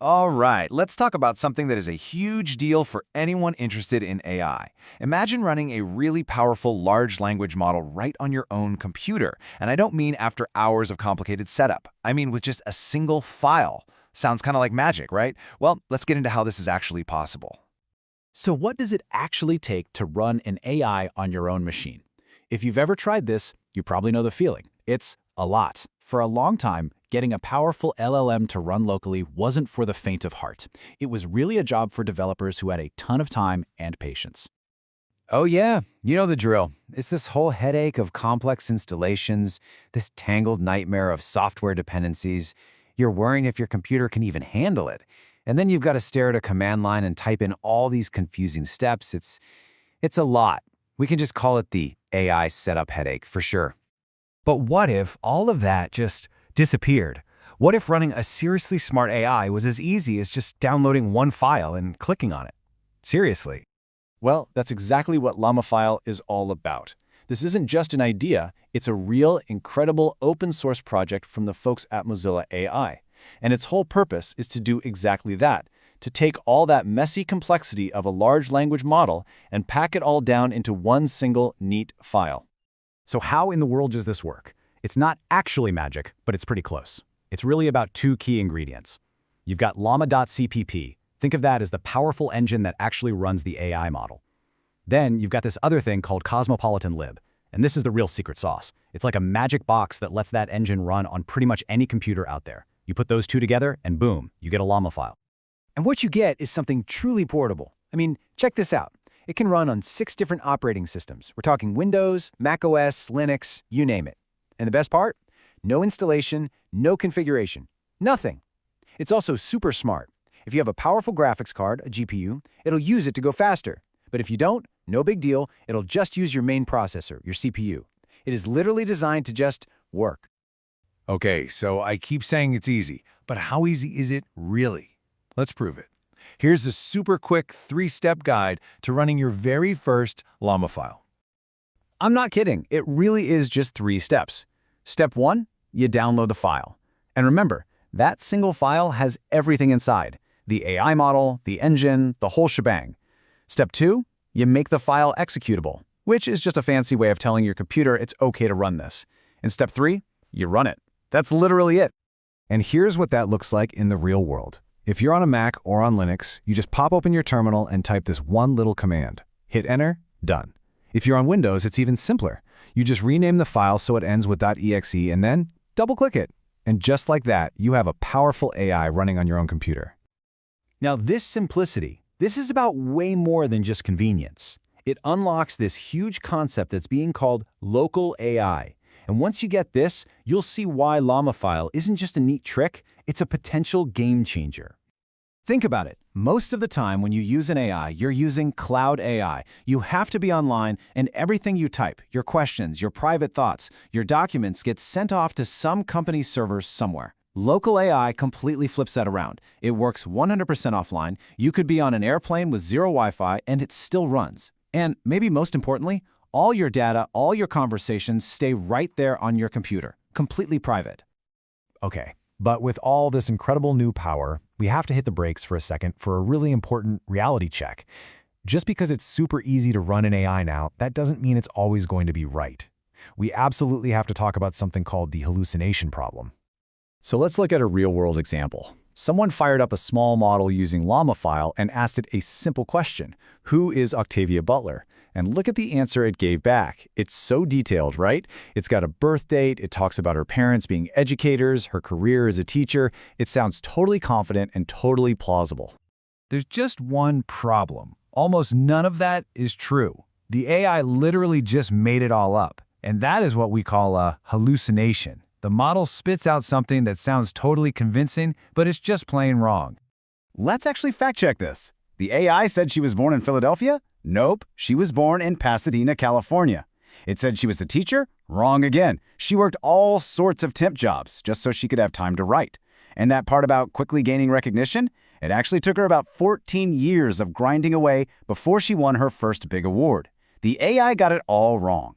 All right, let's talk about something that is a huge deal for anyone interested in AI. Imagine running a really powerful large language model right on your own computer. And I don't mean after hours of complicated setup. I mean with just a single file. Sounds kind of like magic, right? Well, let's get into how this is actually possible. So what does it actually take to run an AI on your own machine? If you've ever tried this, you probably know the feeling. It's a lot. For a long time, getting a powerful LLM to run locally wasn't for the faint of heart. It was really a job for developers who had a ton of time and patience. Oh yeah, you know the drill. It's this whole headache of complex installations, this tangled nightmare of software dependencies. You're worrying if your computer can even handle it. And then you've got to stare at a command line and type in all these confusing steps. It's a lot. We can just call it the AI setup headache for sure. But what if all of that just disappeared? What if running a seriously smart AI was as easy as just downloading one file and clicking on it? Seriously. Well, that's exactly what Llamafile is all about. This isn't just an idea, it's a real, incredible open-source project from the folks at Mozilla.ai. And its whole purpose is to do exactly that, to take all that messy complexity of a large language model and pack it all down into one single, neat file. So how in the world does this work? It's not actually magic, but it's pretty close. It's really about two key ingredients. You've got llama.cpp. Think of that as the powerful engine that actually runs the AI model. Then you've got this other thing called Cosmopolitan Lib, and this is the real secret sauce. It's like a magic box that lets that engine run on pretty much any computer out there. You put those two together, and boom, you get a llama file. And what you get is something truly portable. I mean, check this out. It can run on 6 different operating systems. We're talking Windows, macOS, Linux, you name it. And the best part? No installation, no configuration, nothing. It's also super smart. If you have a powerful graphics card, a GPU, it'll use it to go faster. But if you don't, no big deal, it'll just use your main processor, your CPU. It is literally designed to just work. Okay, so I keep saying it's easy, but how easy is it really? Let's prove it. Here's a super quick 3-step guide to running your very first llama file. I'm not kidding, it really is just 3 steps. Step 1, you download the file. And remember, that single file has everything inside. The AI model, the engine, the whole shebang. Step 2, you make the file executable, which is just a fancy way of telling your computer it's okay to run this. And step 3, you run it. That's literally it. And here's what that looks like in the real world. If you're on a Mac or on Linux, you just pop open your terminal and type this one little command. Hit enter, done. If you're on Windows, it's even simpler. You just rename the file so it ends with .exe and then double-click it. And just like that, you have a powerful AI running on your own computer. Now this simplicity, this is about way more than just convenience. It unlocks this huge concept that's being called local AI. And once you get this, you'll see why Llamafile isn't just a neat trick, it's a potential game changer. Think about it. Most of the time when you use an AI, you're using cloud AI. You have to be online, and everything you type, your questions, your private thoughts, your documents get sent off to some company's servers somewhere. Local AI completely flips that around. It works 100% offline. You could be on an airplane with zero Wi-Fi, and it still runs. And maybe most importantly, all your data, all your conversations stay right there on your computer, completely private. Okay, but with all this incredible new power, we have to hit the brakes for a second for a really important reality check. Just because it's super easy to run an AI now, that doesn't mean it's always going to be right. We absolutely have to talk about something called the hallucination problem. So let's look at a real-world example. Someone fired up a small model using Llamafile and asked it a simple question: who is Octavia Butler? And look at the answer it gave back. It's so detailed, right? It's got a birth date, it talks about her parents being educators, her career as a teacher. It sounds totally confident and totally plausible. There's just one problem. Almost none of that is true. The AI literally just made it all up. And that is what we call a hallucination. The model spits out something that sounds totally convincing, but it's just plain wrong. Let's actually fact-check this. The AI said she was born in Philadelphia? Nope, she was born in Pasadena, California. It said she was a teacher? Wrong again. She worked all sorts of temp jobs just so she could have time to write. And that part about quickly gaining recognition? It actually took her about 14 years of grinding away before she won her first big award. The AI got it all wrong.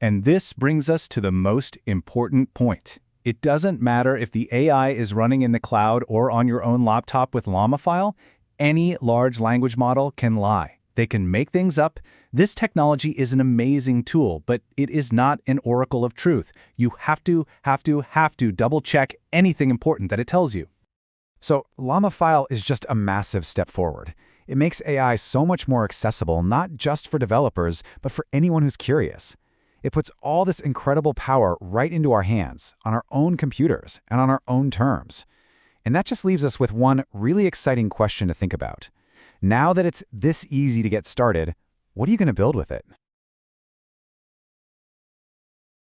And this brings us to the most important point. It doesn't matter if the AI is running in the cloud or on your own laptop with LlamaFile, any large language model can lie. They can make things up. This technology is an amazing tool, but it is not an oracle of truth. You have to double-check anything important that it tells you. So LlamaFile is just a massive step forward. It makes AI so much more accessible, not just for developers, but for anyone who's curious. It puts all this incredible power right into our hands, on our own computers, and on our own terms. And that just leaves us with one really exciting question to think about. Now that it's this easy to get started, what are you going to build with it?